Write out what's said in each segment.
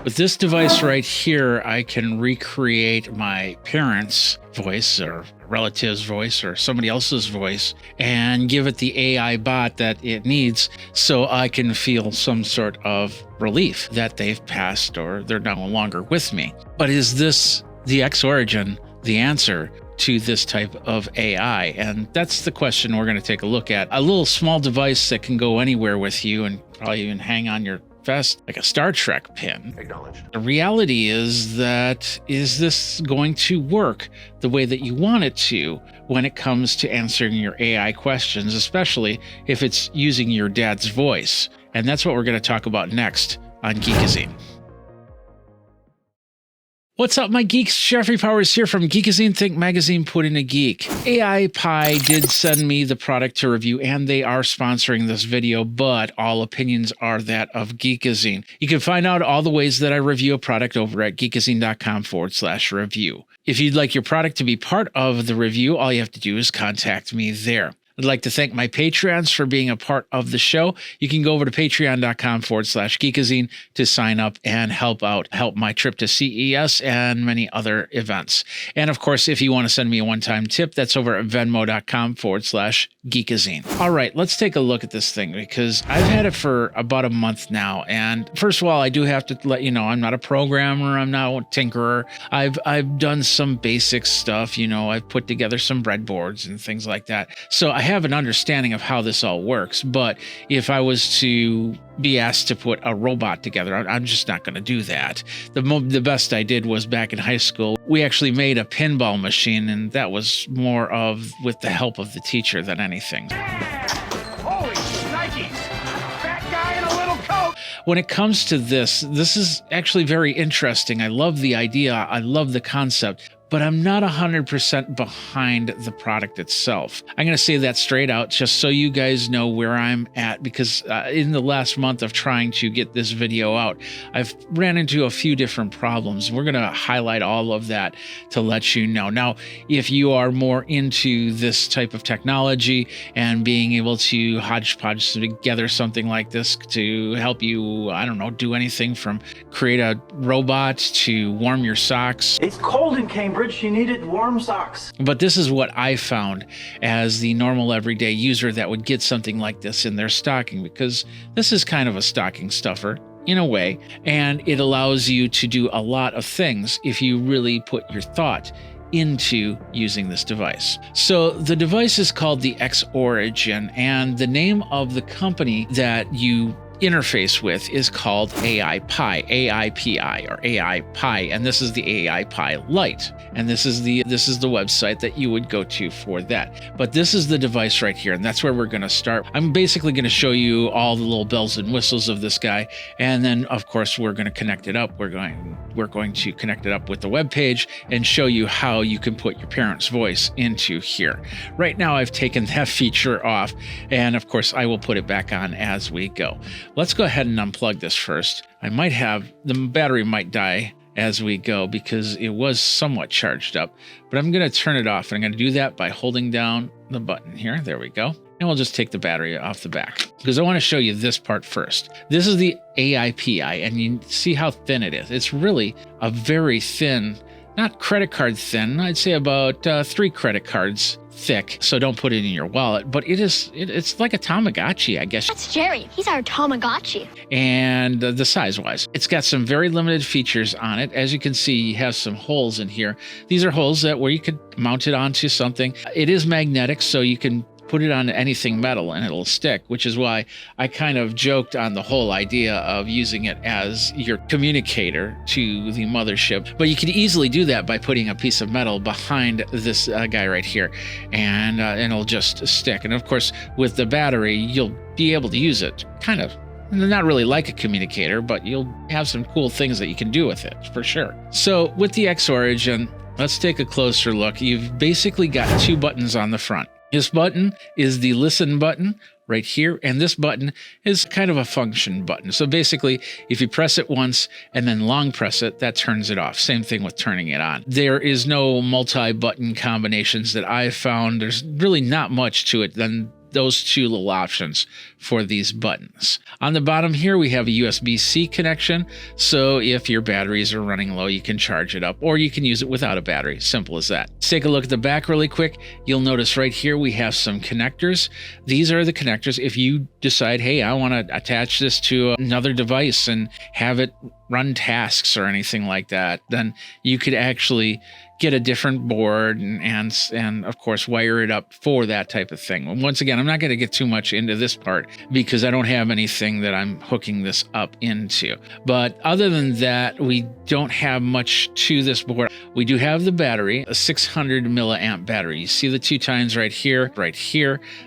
With this device right here, I can recreate my parents' voice or relative's voice or somebody else's voice and give it the AI bot that it needs so I can feel some sort of relief that they've passed or they're no longer with me. But is this the Xorigin the answer to this type of AI? And that's the question we're going to take a look at. A little small device that can go anywhere with you and probably even hang on your vest like a Star Trek pin. Acknowledged. The reality is that, is this going to work the way that you want it to when it comes to answering your AI questions, especially if it's using your dad's voice? And that's what we're going to talk about next on Geekazine. What's up, my geeks? Jeffrey Powers here from Geekazine, Think Magazine, Put in a Geek. AIPI did send me the product to review, and they are sponsoring this video, but all opinions are that of Geekazine. You can find out all the ways that I review a product over at geekazine.com/review. If you'd like your product to be part of the review, all you have to do is contact me there. I'd like to thank my Patreons for being a part of the show. You can go over to patreon.com/Geekazine to sign up and help my trip to CES and many other events. And of course, if you want to send me a one-time tip, that's over at venmo.com/Geekazine. All right, let's take a look at this thing because I've had it for about a month now. And first of all, I do have to let you know, I'm not a programmer. I'm not a tinkerer. I've done some basic stuff. You know, I've put together some breadboards and things like that. So I have an understanding of how this all works, but if I was to be asked to put a robot together, I'm just not going to do that. The best I did was back in high school. We actually made a pinball machine, and that was more of with the help of the teacher than anything. Holy shnikes! Fat guy in a little coat! When it comes to this is actually very interesting. I love the idea. I love the concept. But I'm not 100% behind the product itself. I'm going to say that straight out just so you guys know where I'm at, because in the last month of trying to get this video out, I've ran into a few different problems. We're going to highlight all of that to let you know. Now, if you are more into this type of technology and being able to hodgepodge together something like this to help you, I don't know, do anything from create a robot to warm your socks. It's cold in Cambridge. You needed warm socks. But this is what I found as the normal everyday user that would get something like this in their stocking, because this is kind of a stocking stuffer in a way, and it allows you to do a lot of things if you really put your thought into using this device. So the device is called the Xorigin, and the name of the company that you interface with is called AIPI, AIPI, or AIPI, and this is the AI Pi-Lite, and this is the website that you would go to for that. But this is the device right here, and that's where we're going to start. I'm basically going to show you all the little bells and whistles of this guy, and then of course we're going to connect it up. We're going to connect it up with the web page and show you how you can put your parent's voice into here. Right now I've taken that feature off, and of course I will put it back on as we go. Let's go ahead and unplug this first. The battery might die as we go because it was somewhat charged up, but I'm going to turn it off. And I'm going to do that by holding down the button here. There we go. And we'll just take the battery off the back because I want to show you this part first. This is the AIPI, and you see how thin it is. It's really a very thin, not credit card thin. I'd say about 3 credit cards thick, so don't put it in your wallet, but it's like a Tamagotchi, I guess. That's Jerry. He's our Tamagotchi. And the size-wise, it's got some very limited features on it. As you can see, you have some holes in here. These are holes where you could mount it onto something. It is magnetic, so you can put it on anything metal and it'll stick, which is why I kind of joked on the whole idea of using it as your communicator to the mothership. But you can easily do that by putting a piece of metal behind this guy right here, and it'll just stick. And of course, with the battery, you'll be able to use it kind of not really like a communicator, but you'll have some cool things that you can do with it for sure. So with the Xorigin, let's take a closer look. You've basically got 2 buttons on the front. This button is the listen button right here, and this button is kind of a function button. So basically, if you press it once and then long press it, that turns it off. Same thing with turning it on. There is no multi-button combinations that I've found. There's really not much to it those two little options for these buttons. On the bottom here, we have a USB-C connection. So if your batteries are running low, you can charge it up, or you can use it without a battery. Simple as that. Let's take a look at the back really quick. You'll notice right here, we have some connectors. These are the connectors. If you decide, hey, I want to attach this to another device and have it run tasks or anything like that, then you could actually get a different board and of course wire it up for that type of thing. And once again, I'm not going to get too much into this part because I don't have anything that I'm hooking this up into. But other than that, we don't have much to this board. We do have the battery, a 600 milliamp battery. You see the 2 tines right here,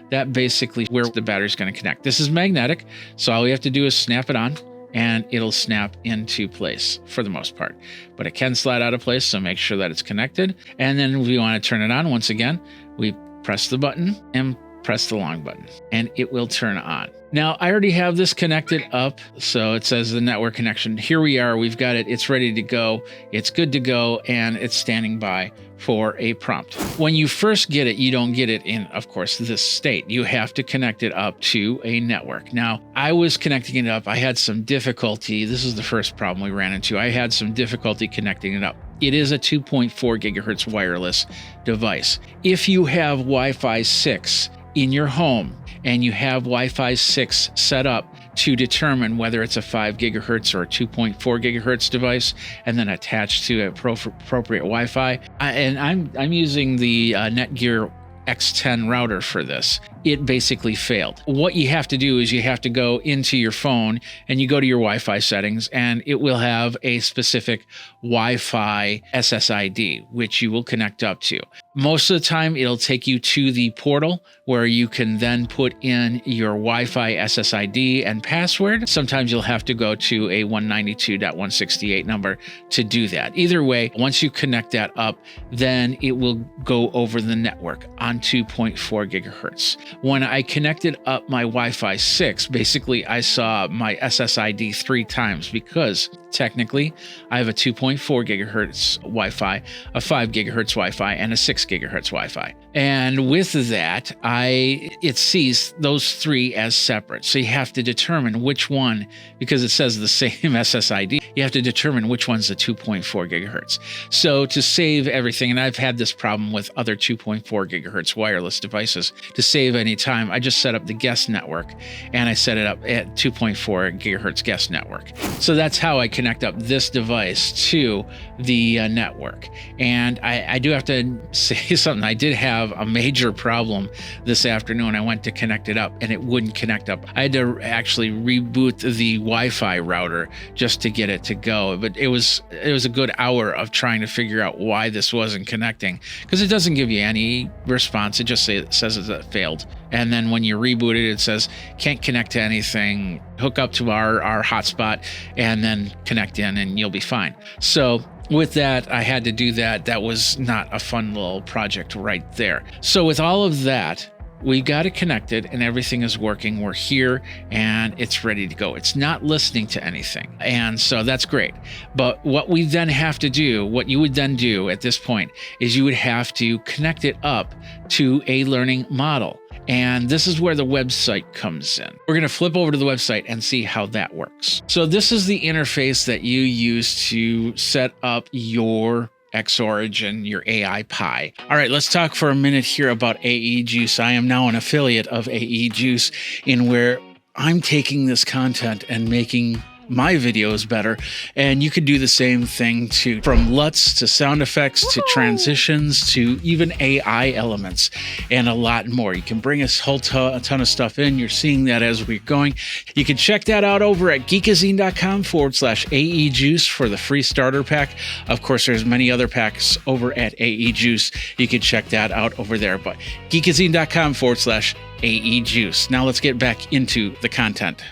that basically where the battery is going to connect. This is magnetic, so all we have to do is snap it on, and it'll snap into place for the most part. But it can slide out of place, so make sure that it's connected. And then if we want to turn it on, once again, we press the button and press the long button, and it will turn on. Now, I already have this connected up, so it says the network connection. Here we are, we've got it, it's ready to go, it's good to go, and it's standing by for a prompt. When you first get it, you don't get it in, of course, this state. You have to connect it up to a network. Now, I was connecting it up, I had some difficulty. This is the first problem we ran into. I had some difficulty connecting it up. It is a 2.4 gigahertz wireless device. If you have Wi-Fi 6 in your home and you have Wi-Fi 6 set up to determine whether it's a 5 gigahertz or a 2.4 gigahertz device, and then attached to appropriate Wi-Fi, and I'm using the Netgear X10 router for this, it basically failed. What you have to do is you have to go into your phone and you go to your Wi-Fi settings, and it will have a specific Wi-Fi SSID, which you will connect up to. Most of the time, it'll take you to the portal where you can then put in your Wi-Fi SSID and password. Sometimes you'll have to go to a 192.168 number to do that. Either way, once you connect that up, then it will go over the network on 2.4 gigahertz. When I connected up my Wi-Fi 6, basically I saw my SSID 3 times because technically I have a 2.4 gigahertz Wi-Fi, a 5 gigahertz Wi-Fi, and a 6 gigahertz Wi-Fi. And with that, it sees those 3 as separate. So you have to determine which one, because it says the same SSID, you have to determine which one's the 2.4 gigahertz. So to save everything, and I've had this problem with other 2.4 gigahertz wireless devices, to save any time, I just set up the guest network, and I set it up at 2.4 gigahertz guest network. So that's how I connect up this device to the network. And I do have to say something. I did have a major problem this afternoon. I went to connect it up and it wouldn't connect up. I had to actually reboot the Wi-Fi router just to get it to go. But it was a good hour of trying to figure out why this wasn't connecting, because it doesn't give you any response. It just says it failed. And then when you reboot it, it says can't connect to anything, hook up to our hotspot, and then connect in and you'll be fine. So with that, I had to do that. That was not a fun little project right there. So with all of that, we got it connected and everything is working. We're here and it's ready to go. It's not listening to anything. And so that's great. But what we then have to do, what you would then do at this point, is you would have to connect it up to a learning model. And this is where the website comes in. We're going to flip over to the website and see how that works. So this is the interface that you use to set up your Xorigin, your AI Pi. All right, let's talk for a minute here about AE Juice. I am now an affiliate of AE Juice, in where I'm taking this content and making my videos better, and you could do the same thing too, from LUTs to sound effects to transitions to even AI elements and a lot more. You can bring a whole ton of stuff in. You're seeing that as we're going. You can check that out over at geekazine.com/AE Juice for the free starter pack. Of course, there's many other packs over at AE Juice. You can check that out over there, but geekazine.com/AE Juice. Now let's get back into the content.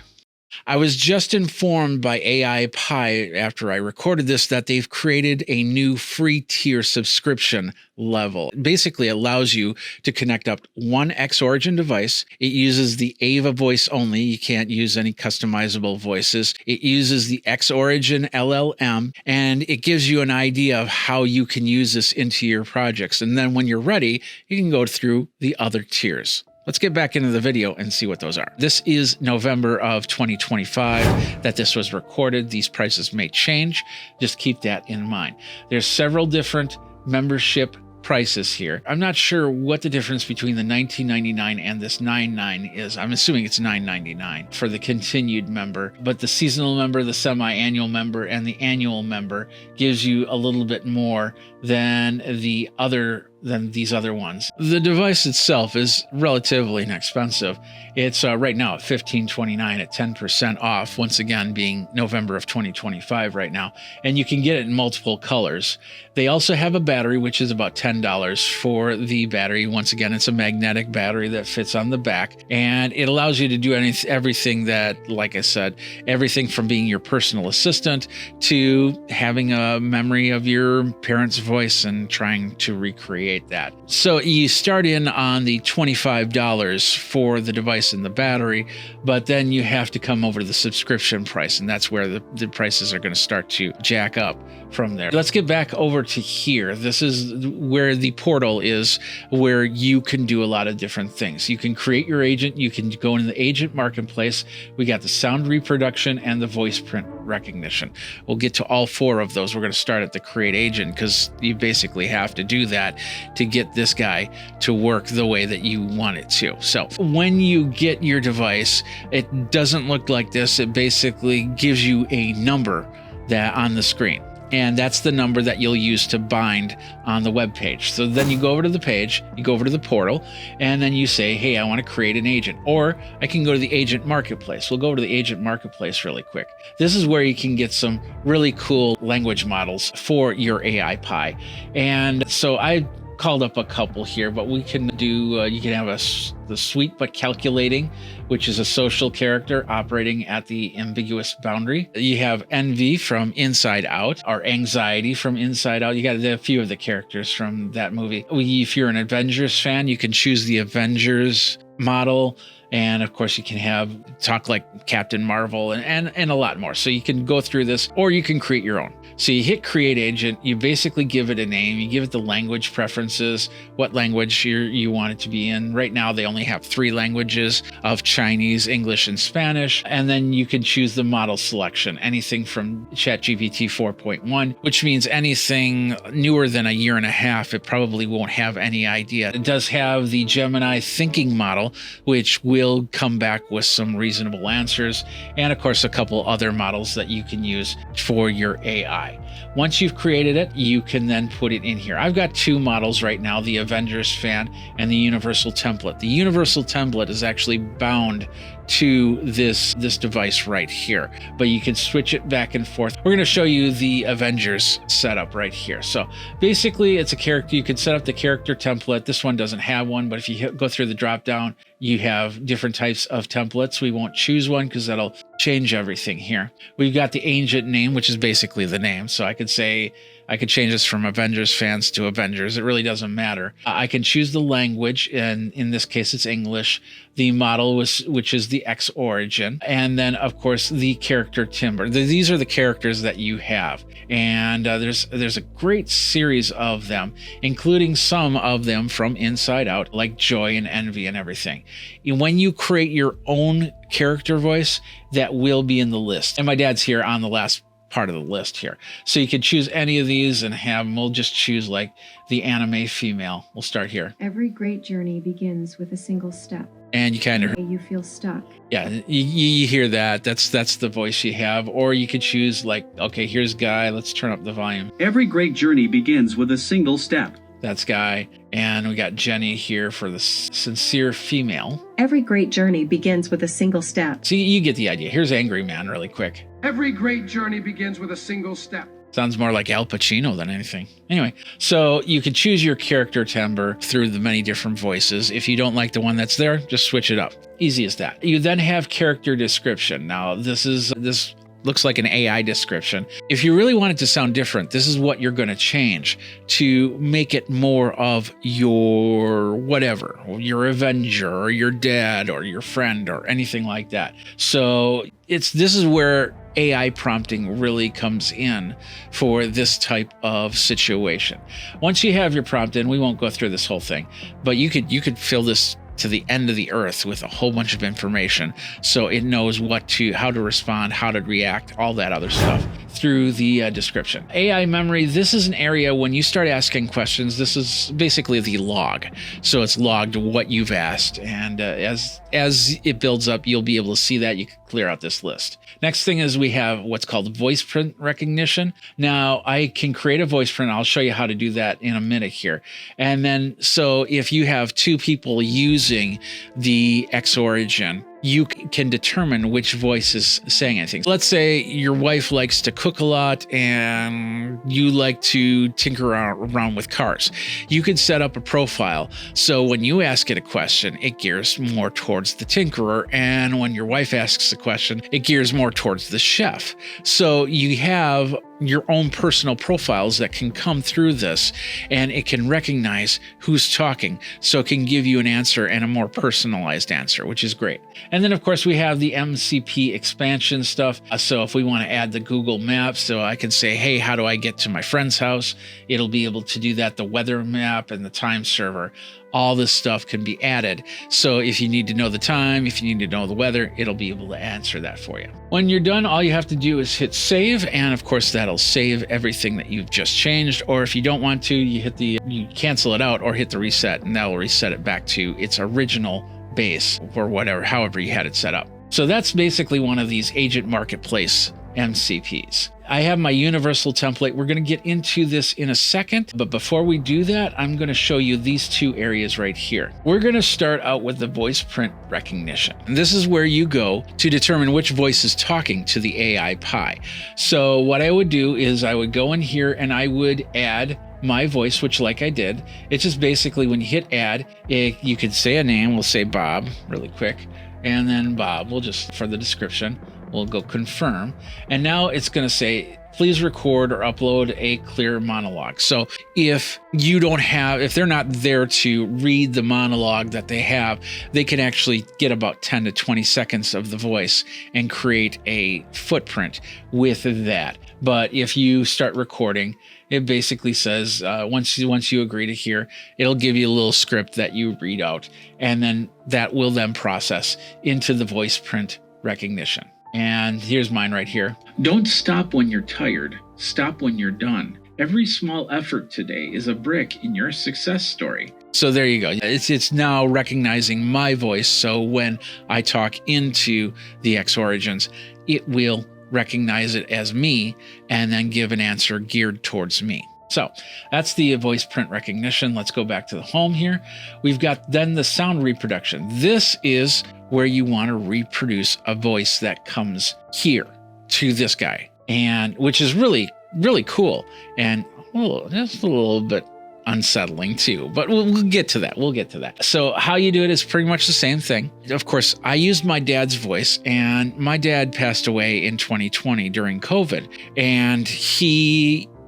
I was just informed by Ai Pi after I recorded this that they've created a new free tier subscription level. It basically allows you to connect up one Xorigin device. It uses the Ava voice only. You can't use any customizable voices. It uses the Xorigin LLM, and it gives you an idea of how you can use this into your projects. And then when you're ready, you can go through the other tiers. Let's get back into the video and see what those are. This is November of 2025 that this was recorded. These prices may change. Just keep that in mind. There's several different membership prices here. I'm not sure what the difference between the $19.99 and this $9.99 is. I'm assuming it's $9.99 for the continued member, but the seasonal member, the semi-annual member, and the annual member gives you a little bit more than these other ones. The device itself is relatively inexpensive. It's right now at $15.29 at 10% off, once again being November of 2025 right now, and you can get it in multiple colors. They also have a battery, which is about $10 for the battery. Once again, it's a magnetic battery that fits on the back, and it allows you to do everything that, like I said, everything from being your personal assistant to having a memory of your parents' voice and trying to recreate that. So you start in on the $25 for the device and the battery, but then you have to come over to the subscription price, and that's where the prices are going to start to jack up from there. Let's get back over to here. This is where the portal is, where you can do a lot of different things. You can create your agent. You can go into the agent marketplace. We got the sound reproduction and the voice print recognition. We'll get to all four of those. We're going to start at the create agent because you basically have to do that to get this guy to work the way that you want it to. So when you get your device, it doesn't look like this. It basically gives you a number that on the screen. And that's the number that you'll use to bind on the web page. So then you go over to the page, you go over to the portal, and then you say, hey, I want to create an agent. Or I can go to the agent marketplace. We'll go over to the agent marketplace really quick. This is where you can get some really cool language models for your AI Pi. And so I called up a couple here, but we can do, you can have the sweet but calculating, which is a social character operating at the ambiguous boundary. You have envy from Inside Out, or anxiety from Inside Out. You got a few of the characters from that movie. If you're an Avengers fan, you can choose the Avengers model. And of course, you can talk like Captain Marvel and a lot more. So you can go through this, or you can create your own. So you hit create agent, you basically give it a name, you give it the language preferences, what language you want it to be in. Right now, they only have 3 languages of Chinese, English, and Spanish. And then you can choose the model selection, anything from ChatGPT 4.1, which means anything newer than a year and a half, it probably won't have any idea. It does have the Gemini thinking model, which will come back with some reasonable answers. And of course, a couple other models that you can use for your AI. Once you've created it, you can then put it in here. I've got 2 models right now, the Avengers fan and the Universal Template. The Universal Template is actually bound to this device right here, but you can switch it back and forth. We're going to show you the Avengers setup right here. So basically, it's a character. You can set up the character template. This one doesn't have one, but if you go through the drop down, you have different types of templates. We won't choose one because that'll change everything here. We've got the agent name, which is basically the name. So I could change this from Avengers fans to Avengers. It really doesn't matter. I can choose the language, and in this case, it's English. The model which is the Xorigin, and then of course the character timbre. These are the characters that you have, and there's a great series of them, including some of them from Inside Out, like joy and envy and everything. And when you create your own character voice, that will be in the list. And my dad's here on the last part of the list here. So you can choose any of these and have them. We'll just choose like the anime female. We'll start here. Every great journey begins with a single step. And you kind of, you feel stuck. yeah, you hear that. That's the voice you have. Or you could choose like, okay, here's Guy. Let's turn up the volume. Every great journey begins with a single step. That's Guy. And we got Jenny here for the sincere female. Every great journey begins with a single step. See, you get the idea. Here's Angry Man really quick. Every great journey begins with a single step. Sounds more like Al Pacino than anything. Anyway, so you can choose your character timbre through the many different voices. If you don't like the one that's there, just switch it up. Easy as that. You then have character description. Now, this looks like an AI description. If you really want it to sound different, this is what you're going to change to make it more of your whatever, your Avenger or your dad or your friend or anything like that. So this is where AI prompting really comes in for this type of situation. Once you have your prompt in, we won't go through this whole thing, but you could fill this to the end of the earth with a whole bunch of information. So it knows how to respond, how to react, all that other stuff through the description. AI memory, this is an area when you start asking questions, this is basically the log. So it's logged what you've asked. And as it builds up, you'll be able to see that. You can clear out this list. Next thing is we have what's called voice print recognition. Now I can create a voice print. I'll show you how to do that in a minute here. And then, so if you have two people using the Xorigin, you can determine which voice is saying anything. Let's say your wife likes to cook a lot and you like to tinker around with cars. You could set up a profile. So when you ask it a question, it gears more towards the tinkerer. And when your wife asks a question, it gears more towards the chef. So you have your own personal profiles that can come through this, and it can recognize who's talking. So it can give you an answer and a more personalized answer, which is great. And then of course we have the MCP expansion stuff. So if we want to add the Google Maps, so I can say, hey, how do I get to my friend's house? It'll be able to do that. The weather map and the time server, all this stuff can be added. So if you need to know the time, if you need to know the weather, it'll be able to answer that for you. When you're done, all you have to do is hit save. And of course, that'll save everything that you've just changed. Or if you don't want to, you cancel it out or hit the reset, and that'll reset it back to its original base or whatever, however you had it set up. So that's basically one of these agent marketplace MCPs. I have my universal template. We're going to get into this in a second, but before we do that, I'm going to show you these two areas right here. We're going to start out with the voice print recognition. And this is where you go to determine which voice is talking to the AI Pi. So what I would do is I would go in here and I would add my voice, which like I did, it's just basically when you hit add, you could say a name. We'll say Bob really quick. And then Bob, we'll just, for the description, we'll go confirm. And now it's going to say, please record or upload a clear monologue. So if they're not there to read the monologue that they have, they can actually get about 10 to 20 seconds of the voice and create a footprint with that. But if you start recording, it basically says, once you agree to hear, it'll give you a little script that you read out, and then that will then process into the voice print recognition. And here's mine right here. Don't stop when you're tired. Stop when you're done. Every small effort today is a brick in your success story. So there you go. It's now recognizing my voice. So when I talk into the Xorigins, it will recognize it as me and then give an answer geared towards me. So that's the voice print recognition. Let's go back to the home here. We've got then the sound reproduction. This is where you want to reproduce a voice that comes here to this guy, and which is really, really cool. And just a little bit unsettling too, but we'll get to that. We'll get to that. So how you do it is pretty much the same thing. Of course, I used my dad's voice, and my dad passed away in 2020 during COVID. And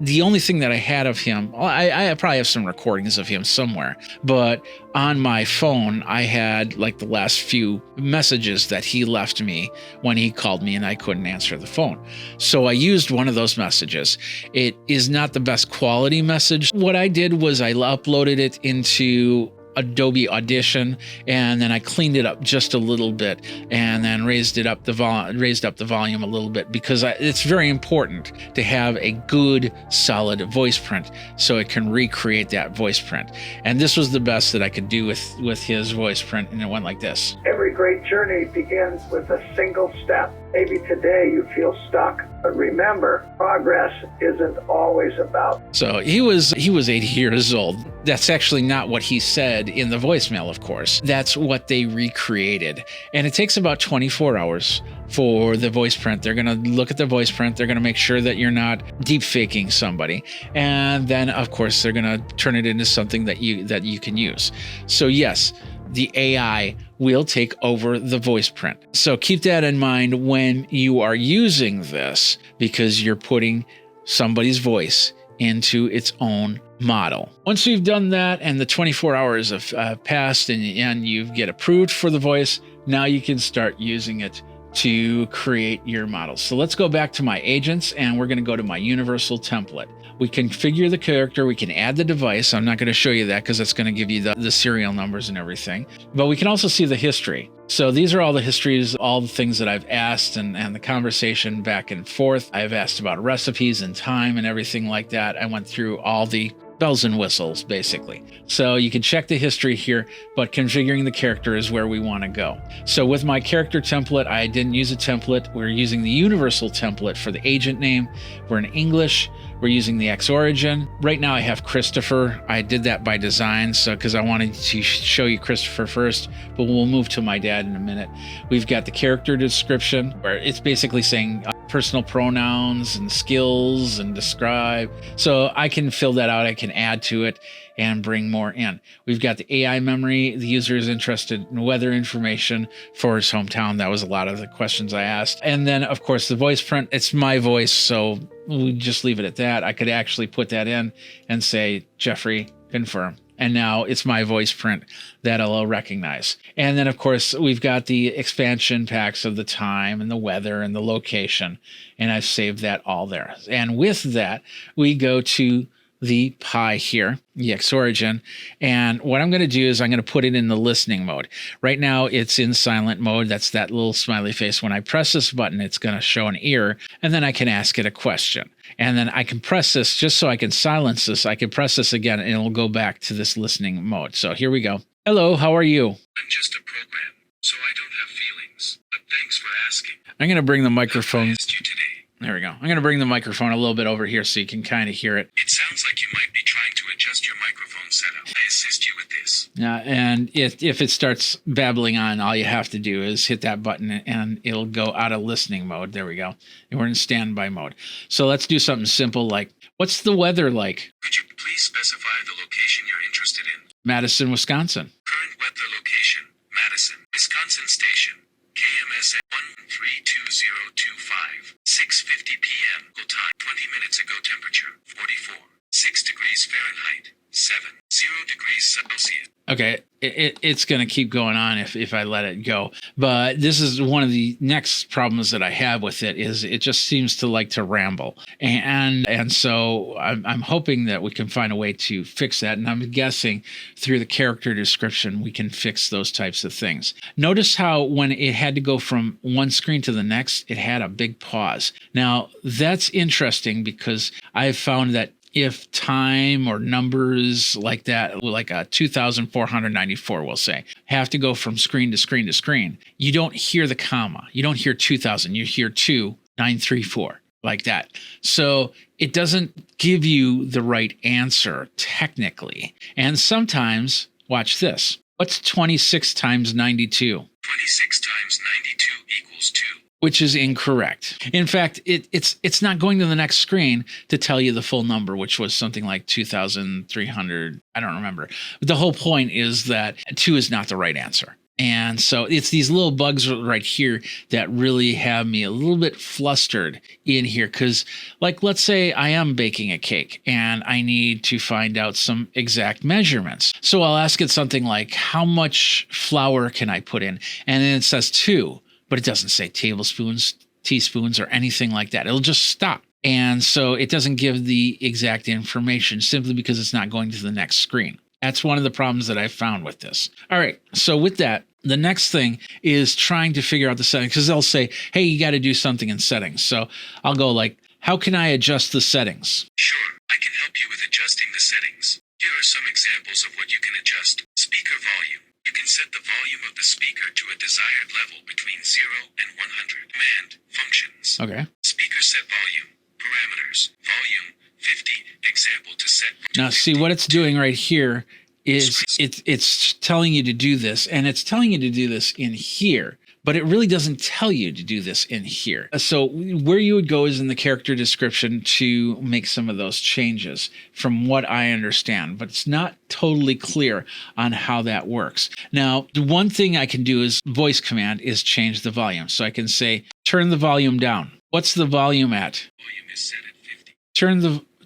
the only thing that I had of him, I probably have some recordings of him somewhere, but on my phone, I had like the last few messages that he left me when he called me and I couldn't answer the phone. So I used one of those messages. It is not the best quality message. What I did was I uploaded it into Adobe Audition, and then I cleaned it up just a little bit, and then raised up the volume a little bit, because it's very important to have a good solid voice print so it can recreate that voice print. And this was the best that I could do with his voice print, and it went like this. Every great journey begins with a single step. Maybe today you feel stuck, but remember, progress isn't always about. So he was 80 years old. That's actually not what he said in the voicemail, of course. That's what they recreated. And it takes about 24 hours for the voice print. They're going to look at the voice print. They're going to make sure that you're not deep faking somebody. And then, of course, they're going to turn it into something that you can use. So yes, the AI will take over the voice print. So keep that in mind when you are using this, because you're putting somebody's voice into its own model. Once you've done that and the 24 hours have passed and you get approved for the voice, now you can start using it to create your models. So let's go back to my agents, and we're going to go to my universal template. We configure the character, we can add the device. I'm not going to show you that because it's going to give you the serial numbers and everything. But we can also see the history. So these are all the histories, all the things that I've asked and the conversation back and forth. I've asked about recipes and time and everything like that. I went through all the bells and whistles, basically. So you can check the history here, but configuring the character is where we want to go. So with my character template, I didn't use a template. We're using the universal template for the agent name. We're in English. We're using the Xorigin. Right now I have Christopher. I did that by design, so because I wanted to show you Christopher first, but we'll move to my dad in a minute. We've got the character description, where it's basically saying personal pronouns and skills and describe. So I can fill that out. I can add to it and bring more in. We've got the AI memory. The user is interested in weather information for his hometown. That was a lot of the questions I asked. And then, of course, the voice print. It's my voice, so we just leave it at that. I could actually put that in and say, Jeffrey, confirm. And now it's my voice print that it'll recognize. And then, of course, we've got the expansion packs of the time and the weather and the location. And I've saved that all there. And with that, we go to the Pi here, the Xorigin. And what I'm going to do is I'm going to put it in the listening mode. Right now, it's in silent mode. That's that little smiley face. When I press this button, it's going to show an ear, and then I can ask it a question. And then I can press this just so I can silence this. I can press this again, and it'll go back to this listening mode. So here we go. Hello, how are you? I'm just a program, so I don't have feelings, but thanks for asking. I'm going to bring the microphone. I asked you today. There we go. I'm going to bring the microphone a little bit over here so you can kind of hear it. It sounds like you might be trying to adjust your microphone setup. I assist you with this. And if it starts babbling on, all you have to do is hit that button and it'll go out of listening mode. There we go. And we're in standby mode. So let's do something simple like, what's the weather like? Could you please specify the location you're interested in? Madison, Wisconsin. Current weather location, Madison, Wisconsin station. KMS 132025, 6:50 p.m. Local time, 20 minutes ago temperature, 44, 6 degrees Fahrenheit, 7, 0 degrees Celsius. Okay, it's going to keep going on if I let it go. But this is one of the next problems that I have with it is it just seems to like to ramble. And so I'm hoping that we can find a way to fix that. And I'm guessing through the character description, we can fix those types of things. Notice how when it had to go from one screen to the next, it had a big pause. Now, that's interesting because I've found that if time or numbers like that, like a 2,494, we'll say, have to go from screen to screen to screen, you don't hear the comma. You don't hear 2,000. You hear 2,934, like that. So it doesn't give you the right answer technically. And sometimes, watch this. What's 26 times 92? 26 times 92 equals 2. Which is incorrect. In fact, it's not going to the next screen to tell you the full number, which was something like 2,300. I don't remember. But the whole point is that 2 is not the right answer. And so it's these little bugs right here that really have me a little bit flustered in here. Because, like, let's say I am baking a cake and I need to find out some exact measurements. So I'll ask it something like, how much flour can I put in? And then it says 2. But it doesn't say tablespoons, teaspoons, or anything like that. It'll just stop. And so it doesn't give the exact information simply because it's not going to the next screen. That's one of the problems that I found with this. All right. So with that, the next thing is trying to figure out the settings because they'll say, hey, you got to do something in settings. So I'll go like, how can I adjust the settings? Sure, I can help you with adjusting the settings. Here are some examples of what you can adjust. Speaker volume. You can set the volume of the speaker to a desired level between 0 and 100. Command functions. Okay. Speaker set volume. Parameters. Volume 50. Example to set. Now, see what it's doing right here is it's telling you to do this, and it's telling you to do this in here. But it really doesn't tell you to do this in here. So where you would go is in the character description to make some of those changes from what I understand, but it's not totally clear on how that works. Now, the one thing I can do is voice command is change the volume. So I can say, turn the volume down. What's the volume at? Volume is set at 50.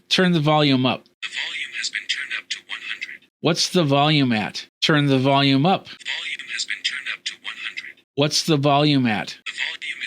Turn the volume up. The volume has been turned up to 100. What's the volume at? Turn the volume up. The volume has been turned up to 100. What's the volume at? The volume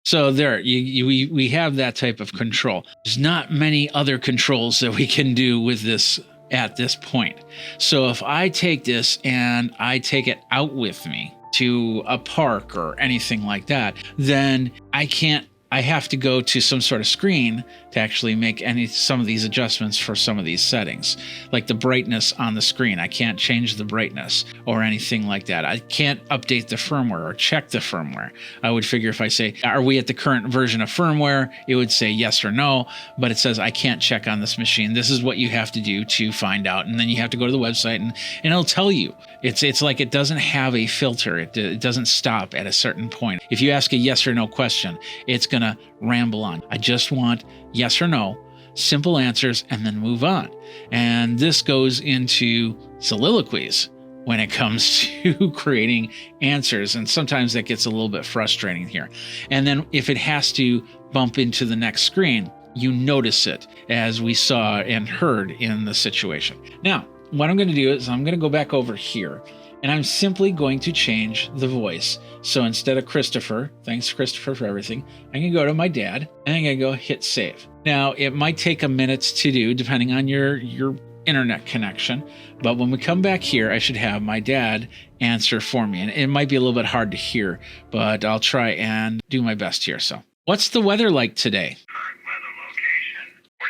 So there, we have that type of control. There's not many other controls that we can do with this at this point. So if I take this and I take it out with me to a park or anything like that, then I have to go to some sort of screen to actually make some of these adjustments for some of these settings, like the brightness on the screen. I can't change the brightness or anything like that. I can't update the firmware or check the firmware. I would figure if I say, are we at the current version of firmware? It would say yes or no, but it says I can't check on this machine. This is what you have to do to find out. And then you have to go to the website and it'll tell you. It's like it doesn't have a filter. It doesn't stop at a certain point. If you ask a yes or no question, it's going to ramble on. I just want yes or no, simple answers, and then move on. And this goes into soliloquies when it comes to creating answers. And sometimes that gets a little bit frustrating here. And then if it has to bump into the next screen, you notice it, as we saw and heard in the situation. Now, what I'm going to do is I'm going to go back over here and I'm simply going to change the voice. So instead of Christopher, thanks Christopher for everything, I'm going to go to my dad and I'm going to go hit save. Now, it might take a minute to do depending on your internet connection, but when we come back here, I should have my dad answer for me. And it might be a little bit hard to hear, but I'll try and do my best here. So what's the weather like today? Current weather location, 43.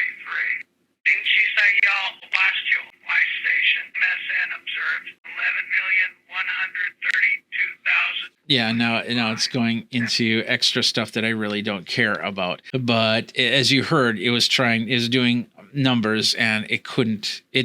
Didn't she say y'all watched you? My station, MSN observed 11,132,000. Yeah, now it's going into extra stuff that I really don't care about. But as you heard, it was doing numbers and it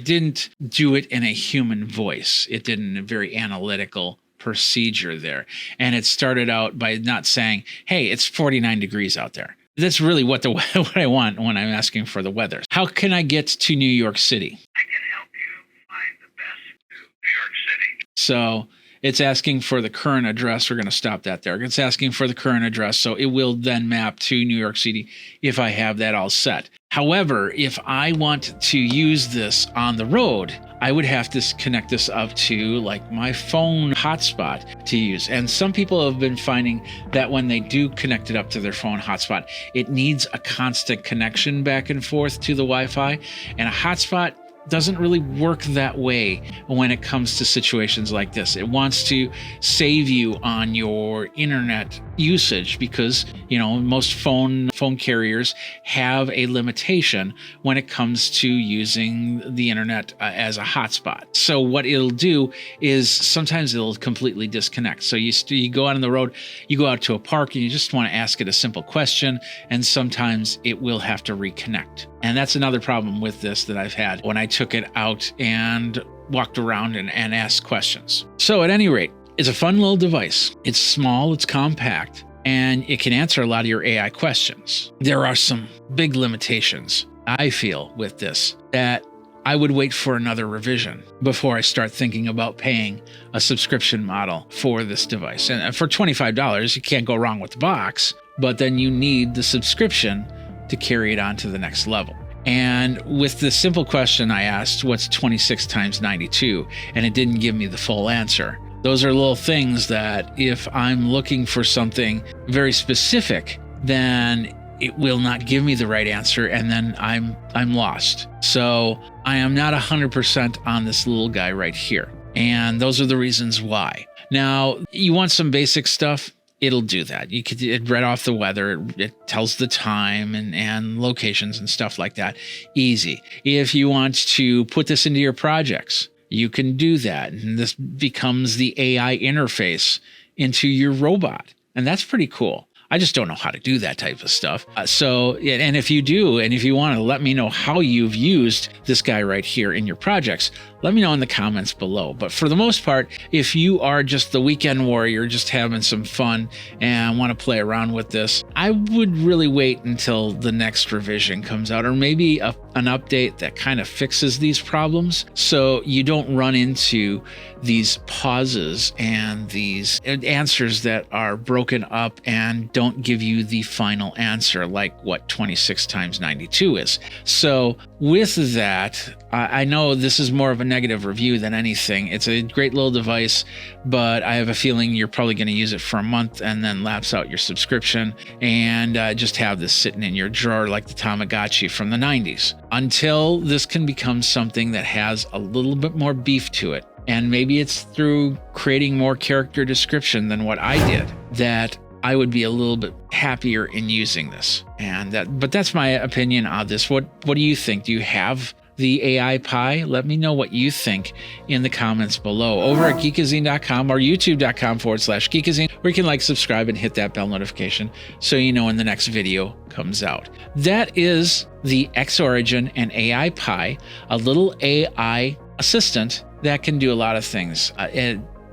didn't do it in a human voice. It did in a very analytical procedure there. And it started out by not saying, hey, it's 49 degrees out there. That's really what I want when I'm asking for the weather. How can I get to New York City? I can help you find the best to New York City. So it's asking for the current address. We're going to stop that there. It's asking for the current address. So it will then map to New York City if I have that all set. However, if I want to use this on the road, I would have to connect this up to like my phone hotspot to use. And some people have been finding that when they do connect it up to their phone hotspot, it needs a constant connection back and forth to the Wi-Fi. And a hotspot doesn't really work that way when it comes to situations like this. It wants to save you on your internet usage because, most phone carriers have a limitation when it comes to using the internet as a hotspot. So what it'll do is sometimes it'll completely disconnect. So you go out on the road, you go out to a park and you just want to ask it a simple question, and sometimes it will have to reconnect. And that's another problem with this that I've had when I took it out and walked around and asked questions. So at any rate, it's a fun little device. It's small, it's compact, and it can answer a lot of your AI questions. There are some big limitations, I feel, with this, that I would wait for another revision before I start thinking about paying a subscription model for this device. And for $25, you can't go wrong with the box, but then you need the subscription to carry it on to the next level. And with the simple question I asked, what's 26 times 92? And it didn't give me the full answer. Those are little things that if I'm looking for something very specific, then it will not give me the right answer, and then I'm lost. So I am not 100% on this little guy right here. And those are the reasons why. Now, you want some basic stuff? It'll do that. It read off the weather. It tells the time and locations and stuff like that. Easy. If you want to put this into your projects, you can do that. And this becomes the AI interface into your robot. And that's pretty cool. I just don't know how to do that type of stuff. And if you do, and if you want to let me know how you've used this guy right here in your projects, let me know in the comments below. But for the most part, if you are just the weekend warrior, just having some fun and want to play around with this, I would really wait until the next revision comes out, or maybe an update that kind of fixes these problems so you don't run into these pauses and these answers that are broken up and don't give you the final answer, like what 26 times 92 is. So with that, I know this is more of a negative review than anything. It's a great little device, but I have a feeling you're probably going to use it for a month and then lapse out your subscription and just have this sitting in your drawer like the Tamagotchi from the 90s until this can become something that has a little bit more beef to it. And maybe it's through creating more character description than what I did that I would be a little bit happier in using this. But that's my opinion on this. What do you think? Do you have the AI Pi? Let me know what you think in the comments below over at geekazine.com or youtube.com/geekazine, where you can like, subscribe, and hit that bell notification so you know when the next video comes out. That is the Xorigin and AI Pi, a little AI assistant that can do a lot of things.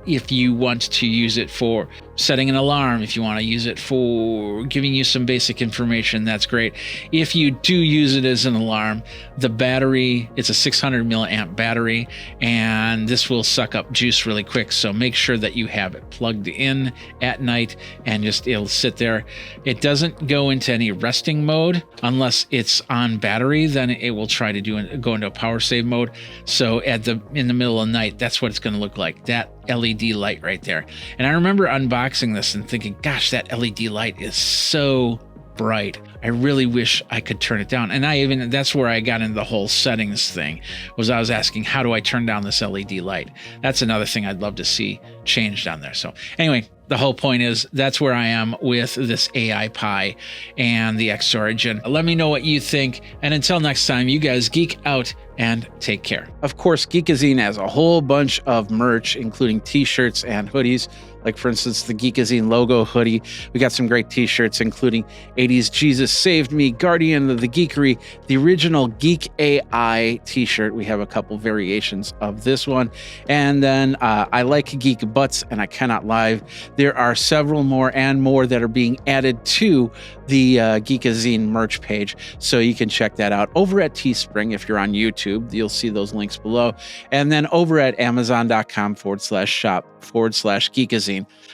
If you want to use it for setting an alarm, if you want to use it for giving you some basic information, that's great. If you do use it as an alarm, the battery, it's a 600 milliamp battery, and this will suck up juice really quick. So make sure that you have it plugged in at night and it'll sit there. It doesn't go into any resting mode unless it's on battery, then it will try to go into a power save mode. So in the middle of the night, that's what it's going to look like, that LED light right there. And I remember unboxing this and thinking, gosh, that LED light is so bright. I really wish I could turn it down. And that's where I got into the whole settings thing, was I was asking, how do I turn down this LED light? That's another thing I'd love to see changed on there. So anyway, the whole point is that's where I am with this AI Pi and the Xorigin. Let me know what you think. And until next time, you guys geek out and take care. Of course, Geekazine has a whole bunch of merch, including t-shirts and hoodies. Like, for instance, the Geekazine logo hoodie. We got some great t-shirts, including 80s Jesus Saved Me, Guardian of the Geekery, the original Geek AI t-shirt. We have a couple variations of this one. And then I Like Geek Butts and I Cannot Lie. There are several more and more that are being added to the Geekazine merch page. So you can check that out over at Teespring. If you're on YouTube, you'll see those links below. And then over at amazon.com/shop/Geekazine.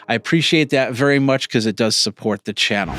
I appreciate that very much because it does support the channel.